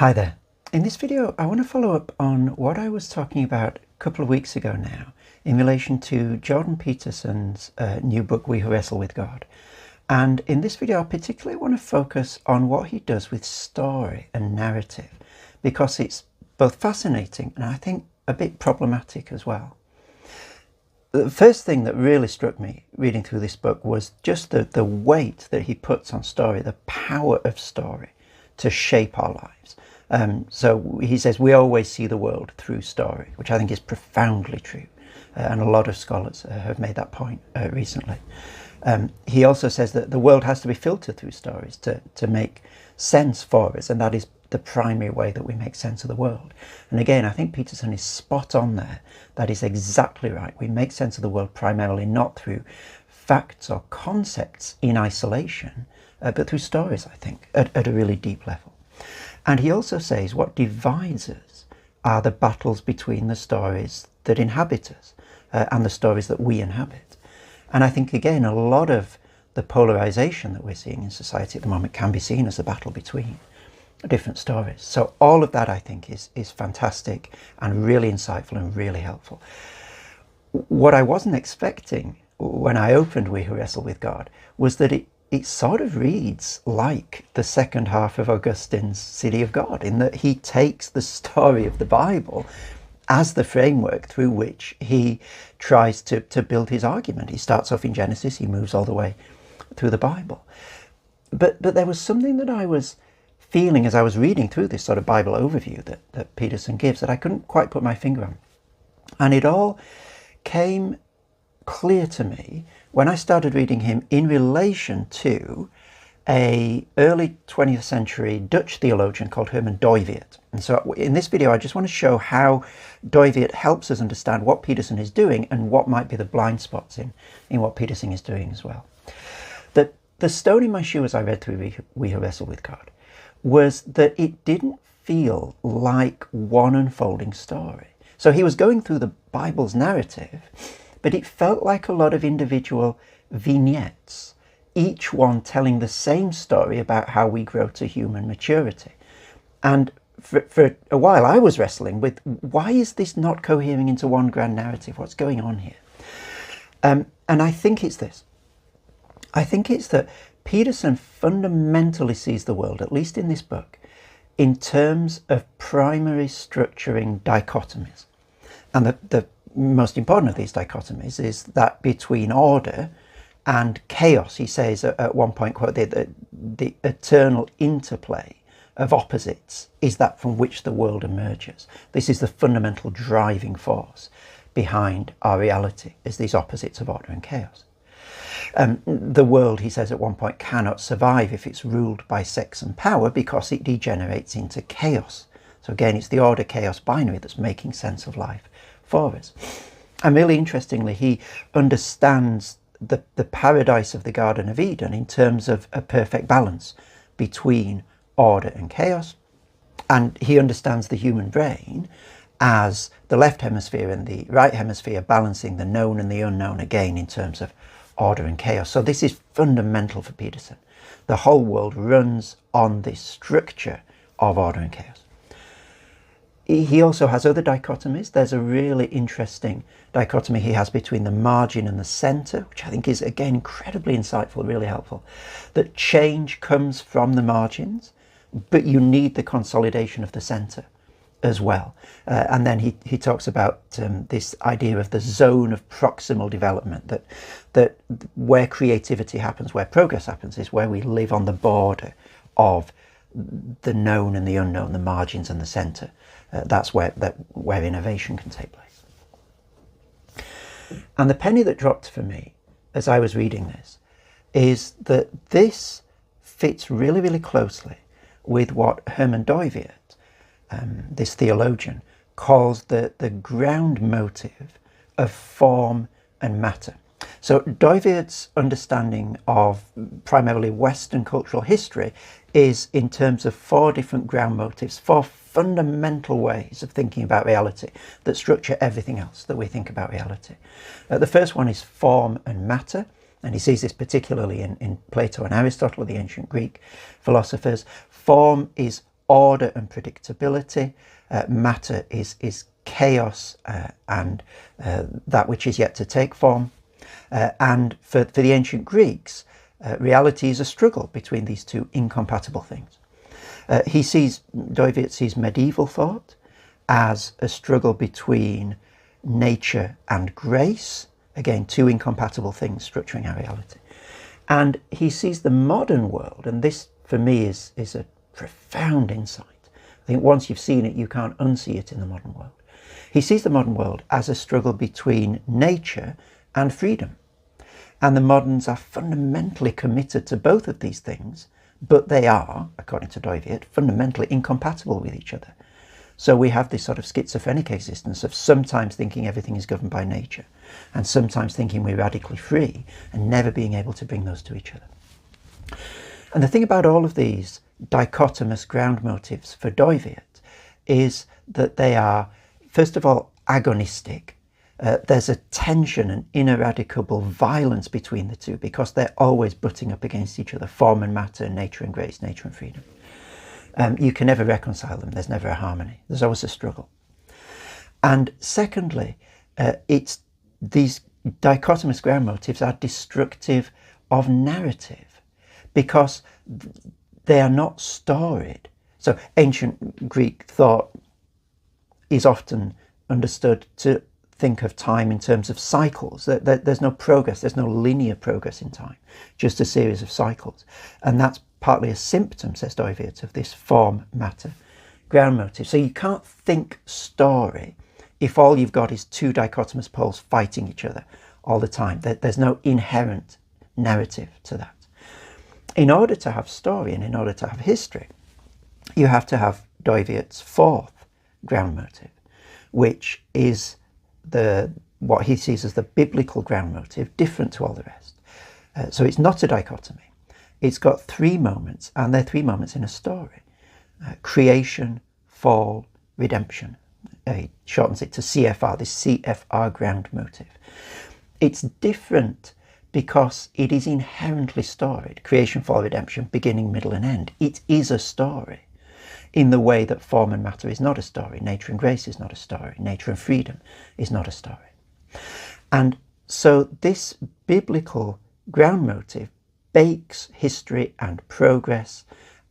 Hi there. In this video I want to follow up on what I was talking about a couple of weeks ago now in relation to Jordan Peterson's new book We Who Wrestle with God. And in this video I particularly want to focus on what he does with story and narrative, because it's both fascinating and I think a bit problematic as well. The first thing that really struck me reading through this book was just the weight that he puts on story, the power of story to shape our lives. So he says we always see the world through story, which I think is profoundly true, and a lot of scholars have made that point recently. He also says that the world has to be filtered through stories to make sense for us, and that is the primary way that we make sense of the world. And again, I think Peterson is spot on there. That is exactly right. We make sense of the world primarily not through facts or concepts in isolation, but through stories, I think, at a really deep level. And he also says what divides us are the battles between the stories that inhabit us and the stories that we inhabit. And I think, again, a lot of the polarization that we're seeing in society at the moment can be seen as a battle between different stories. So all of that, I think, is fantastic and really insightful and really helpful. What I wasn't expecting when I opened We Who Wrestle with God was that it sort of reads like the second half of Augustine's City of God, in that he takes the story of the Bible as the framework through which he tries to build his argument. He starts off in Genesis, he moves all the way through the Bible. But there was something that I was feeling as I was reading through this sort of Bible overview that Peterson gives that I couldn't quite put my finger on. And it all came clear to me when I started reading him in relation to a early 20th century Dutch theologian called Herman Dooyeweerd. And so in this video I just want to show how Dooyeweerd helps us understand what Peterson is doing and what might be the blind spots in what Peterson is doing as well. The stone in my shoe as I read through We Who Wrestle with God was that it didn't feel like one unfolding story. So he was going through the Bible's narrative, but it felt like a lot of individual vignettes, each one telling the same story about how we grow to human maturity. And for a while I was wrestling with, why is this not cohering into one grand narrative? What's going on here? And I think it's this. I think it's that Peterson fundamentally sees the world, at least in this book, in terms of primary structuring dichotomies. And the most important of these dichotomies is that between order and chaos. He says at one point, quote, the eternal interplay of opposites is that from which the world emerges. This is the fundamental driving force behind our reality, is these opposites of order and chaos. The world, he says at one point, cannot survive if it's ruled by sex and power because it degenerates into chaos. So again, it's the order-chaos binary that's making sense of life for us. And really interestingly, he understands the paradise of the Garden of Eden in terms of a perfect balance between order and chaos. And he understands the human brain as the left hemisphere and the right hemisphere balancing the known and the unknown, again in terms of order and chaos. So this is fundamental for Peterson. The whole world runs on this structure of order and chaos. He also has other dichotomies. There's a really interesting dichotomy he has between the margin and the center, which I think is, again, incredibly insightful, really helpful. That change comes from the margins, but you need the consolidation of the center as well. And then he talks about this idea of the zone of proximal development, that where creativity happens, where progress happens, is where we live on the border of the known and the unknown, the margins and the center. That's where innovation can take place. And the penny that dropped for me as I was reading this is that this fits really, really closely with what Herman Dooyeweerd, this theologian, calls the ground motive of form and matter. So Dooyeweerd's understanding of primarily Western cultural history is in terms of four different ground motives, four fundamental ways of thinking about reality that structure everything else that we think about reality. The first one is form and matter, and he sees this particularly in Plato and Aristotle, the ancient Greek philosophers. Form is order and predictability. Matter is chaos and that which is yet to take form. And for the ancient Greeks, reality is a struggle between these two incompatible things. Dooyeweerd sees medieval thought as a struggle between nature and grace, again, two incompatible things structuring our reality. And he sees the modern world, and this for me is a profound insight. I think once you've seen it, you can't unsee it in the modern world. He sees the modern world as a struggle between nature and freedom. And the moderns are fundamentally committed to both of these things, but they are, according to Dooyeweerd, fundamentally incompatible with each other. So we have this sort of schizophrenic existence of sometimes thinking everything is governed by nature and sometimes thinking we're radically free and never being able to bring those to each other. And the thing about all of these dichotomous ground motives for Dooyeweerd is that they are, first of all, agonistic. There's a tension, an ineradicable violence between the two because they're always butting up against each other, form and matter, nature and grace, nature and freedom. You can never reconcile them. There's never a harmony. There's always a struggle. And secondly, these dichotomous ground motives are destructive of narrative because they are not storied. So ancient Greek thought is often understood to think of time in terms of cycles. There's no progress, there's no linear progress in time, just a series of cycles. And that's partly a symptom, says Dooyeweerd, of this form, matter, ground motive. So you can't think story if all you've got is two dichotomous poles fighting each other all the time. There's no inherent narrative to that. In order to have story and in order to have history, you have to have Dooyeweerd's fourth ground motive, which is what he sees as the biblical ground motive, different to all the rest. So it's not a dichotomy. It's got three moments, and they're three moments in a story. Creation, fall, redemption. He shortens it to CFR, this CFR ground motive. It's different because it is inherently storied. Creation, fall, redemption, beginning, middle and end. It is a story in the way that form and matter is not a story. Nature and grace is not a story. Nature and freedom is not a story. And so this biblical ground motive bakes history and progress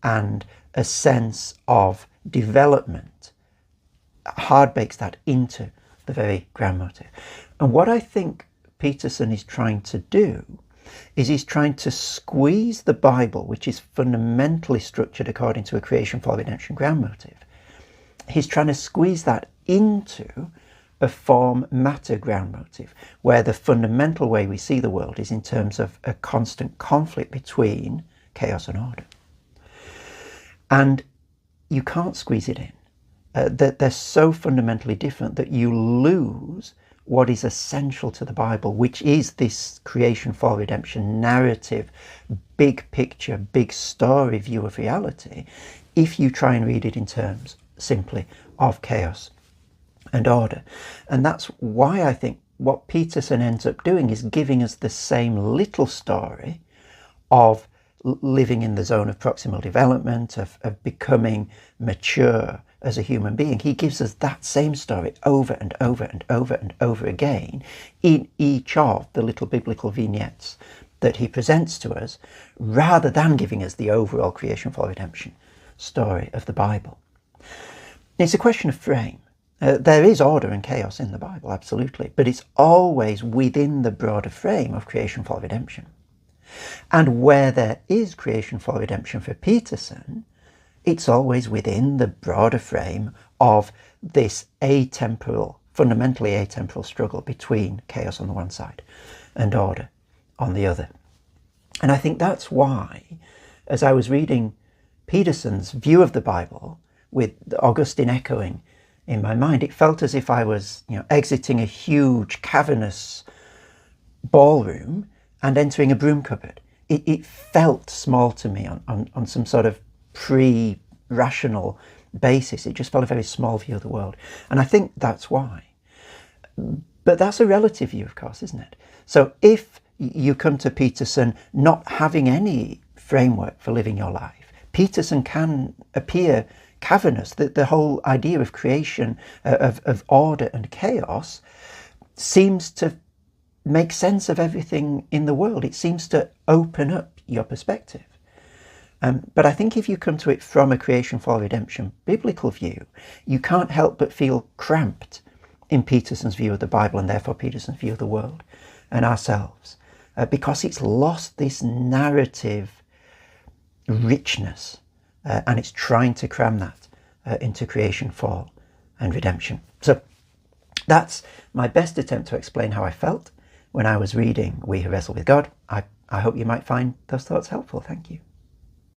and a sense of development, hard bakes that into the very ground motive. And what I think Peterson is trying to do is he's trying to squeeze the Bible, which is fundamentally structured according to a creation, fall, redemption ground motive. He's trying to squeeze that into a form matter ground motive, where the fundamental way we see the world is in terms of a constant conflict between chaos and order. And you can't squeeze it in. They're so fundamentally different that you lose what is essential to the Bible, which is this creation, fall, redemption narrative, big picture, big story view of reality, if you try and read it in terms simply of chaos and order. And that's why I think what Peterson ends up doing is giving us the same little story of living in the zone of proximal development, of becoming mature as a human being. He gives us that same story over and over and over and over again in each of the little biblical vignettes that he presents to us, rather than giving us the overall creation, fall, redemption story of the Bible. It's a question of frame. There is order and chaos in the Bible, absolutely, but it's always within the broader frame of creation, fall, redemption. And where there is creation, fall, redemption for Peterson, it's always within the broader frame of this fundamentally atemporal struggle between chaos on the one side and order on the other. And I think that's why, as I was reading Peterson's view of the Bible with Augustine echoing in my mind, it felt as if I was, exiting a huge cavernous ballroom and entering a broom cupboard. It felt small to me on some sort of pre-rational basis. It just felt a very small view of the world. And I think that's why. But that's a relative view, of course, isn't it? So if you come to Peterson not having any framework for living your life, Peterson can appear cavernous. The whole idea of creation, of order and chaos, seems to make sense of everything in the world. It seems to open up your perspective. But I think if you come to it from a creation for redemption biblical view, you can't help but feel cramped in Peterson's view of the Bible, and therefore Peterson's view of the world and ourselves, because it's lost this narrative richness, and it's trying to cram that into creation, fall and redemption. So that's my best attempt to explain how I felt when I was reading We Who Wrestle with God. I hope you might find those thoughts helpful. Thank you.